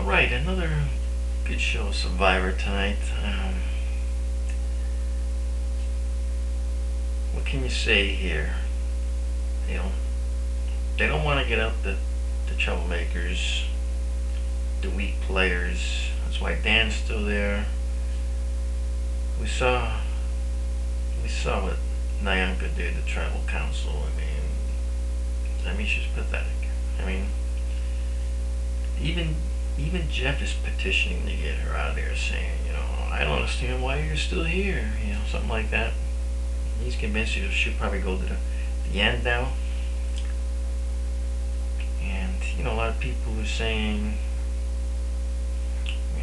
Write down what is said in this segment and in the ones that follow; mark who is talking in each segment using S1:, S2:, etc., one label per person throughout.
S1: Alright, another good show of Survivor tonight. What can you say here? You know, they don't want to get out the troublemakers, the weak players. That's why Dan's still there. We saw what Nyanka did to tribal council. I mean, she's pathetic. I mean, even Jeff is petitioning to get her out of there, saying, I don't understand why you're still here, something like that. He's convinced she'll probably go to the end now. And, a lot of people are saying, you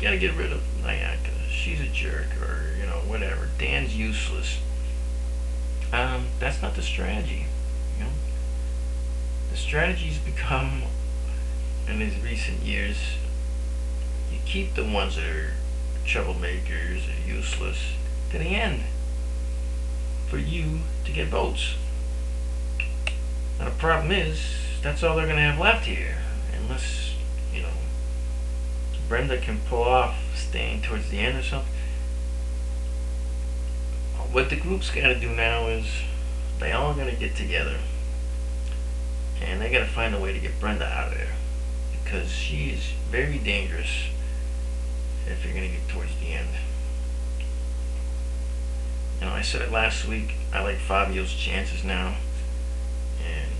S1: gotta get rid of Nyanka. She's a jerk, or, whatever. Dan's useless. That's not the strategy, The strategy's become, in these recent years, you keep the ones that are troublemakers or useless to the end for you to get votes. Now the problem is, that's all they're going to have left here, unless, Brenda can pull off staying towards the end or something. What the group's got to do now is, they all got to get together, and they got to find a way to get Brenda out of there, because she is very dangerous if you're going to get towards the end. I said it last week, I like Fabio's chances now, and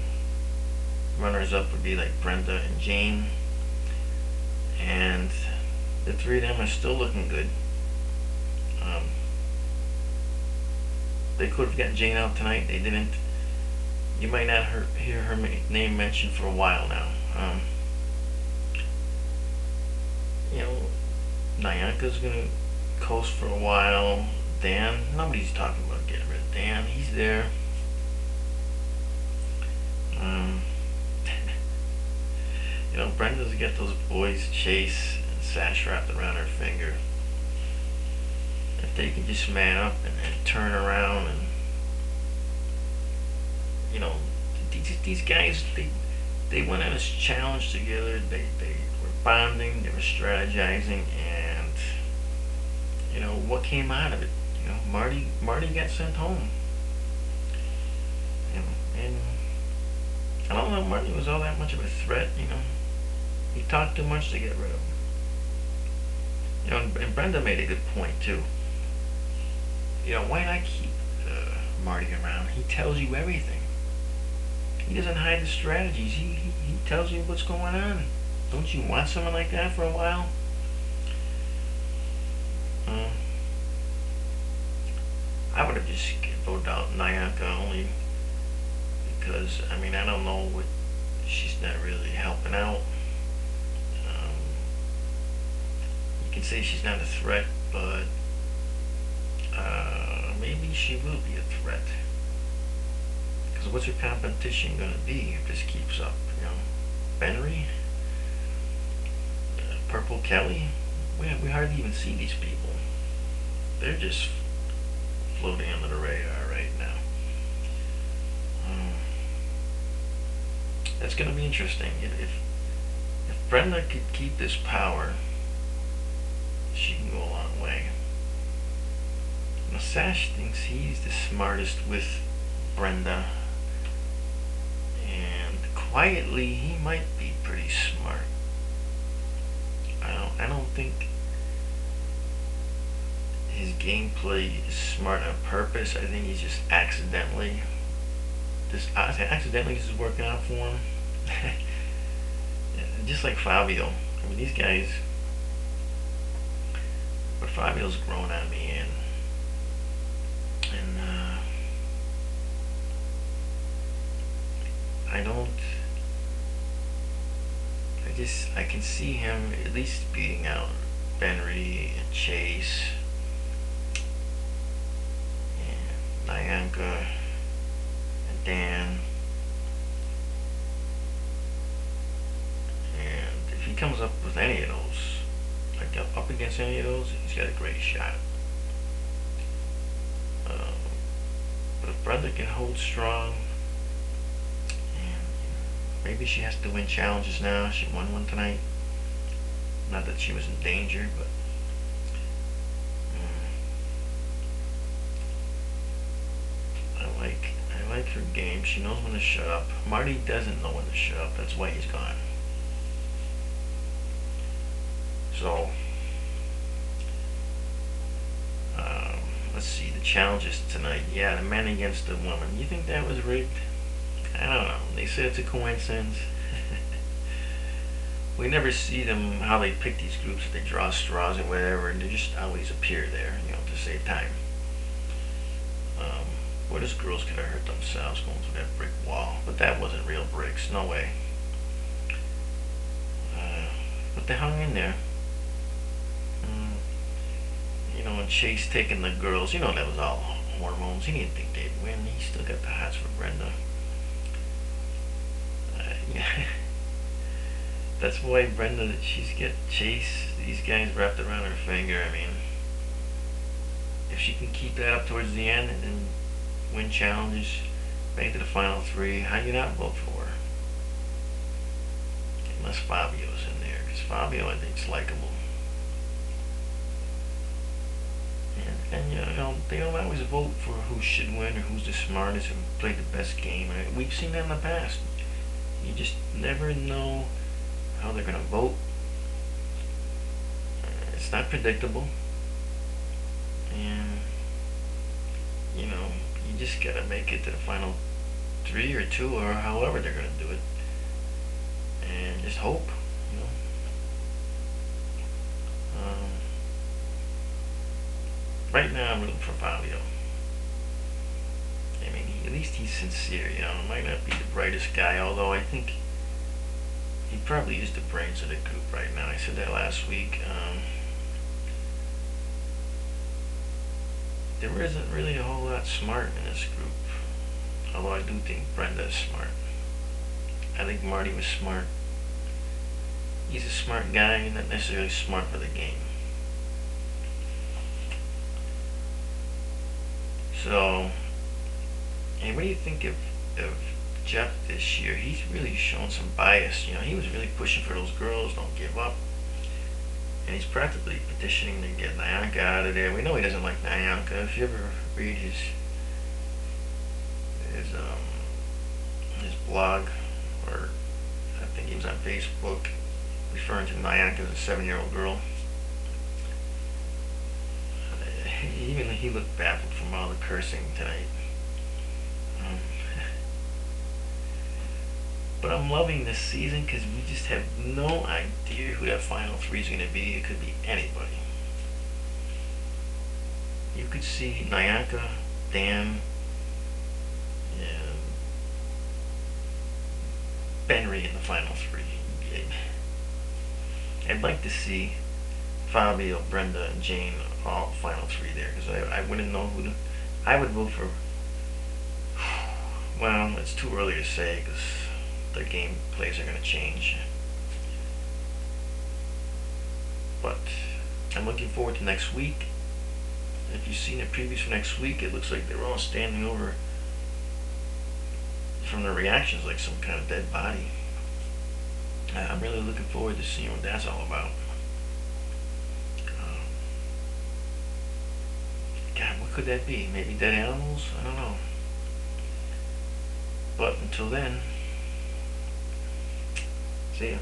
S1: runners up would be like Brenda and Jane, and the three of them are still looking good. They could have gotten Jane out tonight, they didn't. You might not hear her name mentioned for a while now. Nyanka's gonna coast for a while. Dan, nobody's talking about getting rid of Dan. He's there. Brenda's got those boys Chase and Sash wrapped around her finger. If they can just man up and turn around and, these guys, they went on this challenge together. They were bonding, they were strategizing, and what came out of it? Marty got sent home. And I don't know if Marty was all that much of a threat. He talked too much to get rid of him. And Brenda made a good point too. Why not keep Marty around? He tells you everything. He doesn't hide the strategies. He tells you what's going on. Don't you want someone like that for a while? I would have just voted out Nyanka only because, I don't know what, she's not really helping out. You can say she's not a threat, but maybe she will be a threat. Because what's her competition going to be if this keeps up? Benry? Purple Kelly? We hardly even see these people. They're just floating under the radar right now. That's going to be interesting. If Brenda could keep this power, she can go a long way. Sash thinks he's the smartest with Brenda, and quietly he might be pretty smart. I don't think his gameplay is smart on purpose. I think he's just accidentally this is working out for him. Just like Fabio. These guys, but Fabio's grown on me, and I can see him at least beating out Benry and Chase and Nyanka and Dan. And if he comes up with any of those, like up against any of those, he's got a great shot. But if Brenda can hold strong, and maybe she has to win challenges now. She won one tonight. Not that she was in danger, but I like her game. She knows when to shut up. Marty doesn't know when to shut up. That's why he's gone. So, let's see the challenges tonight. Yeah, the man against the woman. You think that was rigged? I don't know. They say it's a coincidence. We never see them how they pick these groups. They draw straws or whatever, and they just always appear there, to save time. Well, these girls could have hurt themselves going through that brick wall, but that wasn't real bricks. No way. But they hung in there. And Chase taking the girls. That was all hormones. He didn't think they'd win. He still got the hots for Brenda. Yeah. That's why Brenda, she's got Chase, these guys wrapped around her finger. I mean, if she can keep that up towards the end and then win challenges, make it to the final three, how do you not vote for her? Unless Fabio's in there, because Fabio, I think, is likable. And they don't always vote for who should win or who's the smartest or who played the best game. We've seen that in the past. You just never know how they're going to vote. It's not predictable. And, you just got to make it to the final 3 or 2 or however they're going to do it. And just hope, Right now I'm rooting for Fabio. I mean, at least he's sincere, Might not be the brightest guy, although I think he probably is the brains of the group right now. I said that last week. There isn't really a whole lot smart in this group. Although I do think Brenda is smart. I think Marty was smart. He's a smart guy, not necessarily smart for the game. So, and what do you think of Jeff this year? He's really shown some bias. He was really pushing for those girls, don't give up. And he's practically petitioning to get Nyanka out of there. We know he doesn't like Nyanka. If you ever read his blog, or I think he was on Facebook, referring to Nyanka as a 7-year-old girl. Even he looked baffled from all the cursing tonight. But I'm loving this season because we just have no idea who that final 3 is going to be. It could be anybody. You could see Nyanka, Dan, and Benry in the final 3. I'd like to see Fabio, Brenda, and Jane all final 3 there, because I wouldn't know who I would vote for. Well, it's too early to say because their game plays are going to change. But I'm looking forward to next week. If you've seen the previews for next week, it looks like they're all standing over from their reactions like some kind of dead body. I'm really looking forward to seeing what that's all about. God, what could that be? Maybe dead animals? I don't know. But until then, see ya.